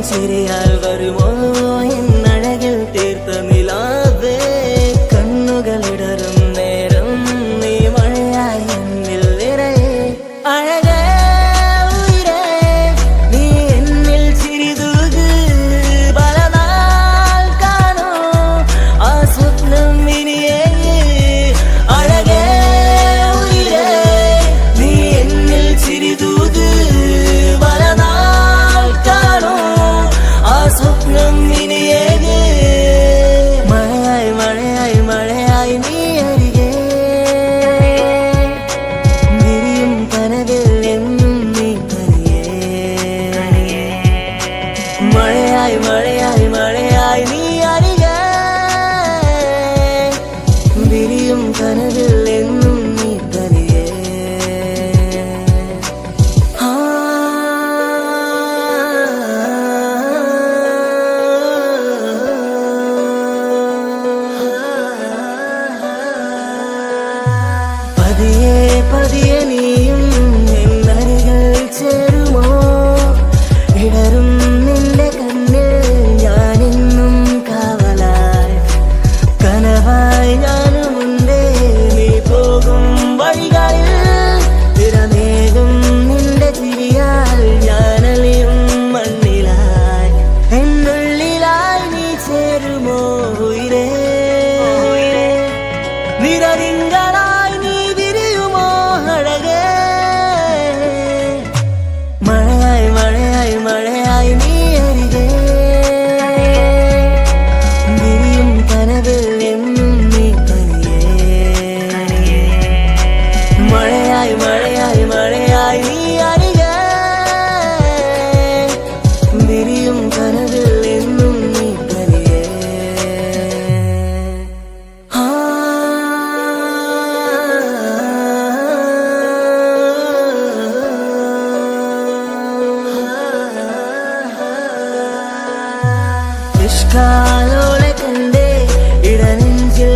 ചിരിയാൽ വരുമോ എന്നഴകിൽ തീർത്ത നിലാവേ കണ്ണുകളിടറും നേരം നീ മഴയായി എന്നിൽ നിറയെ അഴകേ ഉയിരേ നീ എന്നിൽ ചിരിതൂക് പലനാൾ കാണൂ ആ സ്വപ്നം ഇനിയേ അഴകേ ഉയിരേ നീ എന്നിൽ ചിരിതൂക് പലനാൾ കാണൂ ആ സ്വപ്നം ഇനിയേ മഴയായി മഴയായി മഴയായി നീ അരികെ വിരിയും കനവിൽ എന്നും നീ തനിയേ മഴയായി മഴയായി മഴയായി നീ അരികെ വിരിയും കനവിൽ എന്നും നീ തനിയേ പതിയെ പതിയെ നീയും എന്നരികൾ ചേരുമോ ഇടറും നിന്റെ കണ്ണിൽ ഞാനെന്നും കാവലായി കനവായി ഞാനുമുണ്ട് നീ പോകും വഴികളിൽ തിരമേകും നിന്റെ ചിരിയാൽ ഞാനലിയും മണ്ണിലായി എന്നുള്ളിലായി നീ ചേരുമോ ഉയിരേ നിരതിങ്കനായി നീ വിരിയുമോ അഴകേ മഴയായി മഴയായി മഴയായി നീ അരികെ വിരിയും കനവിൽ എന്നും നീ തനിയേ മഴയായി മഴയായി മഴയായി നീ അരികെ വിരിയും കനവിൽ എന്നും നീ തനിയേ ഇഷ്കാലോലെ കണ്ടേ ഇടനെഞ്ചിൽ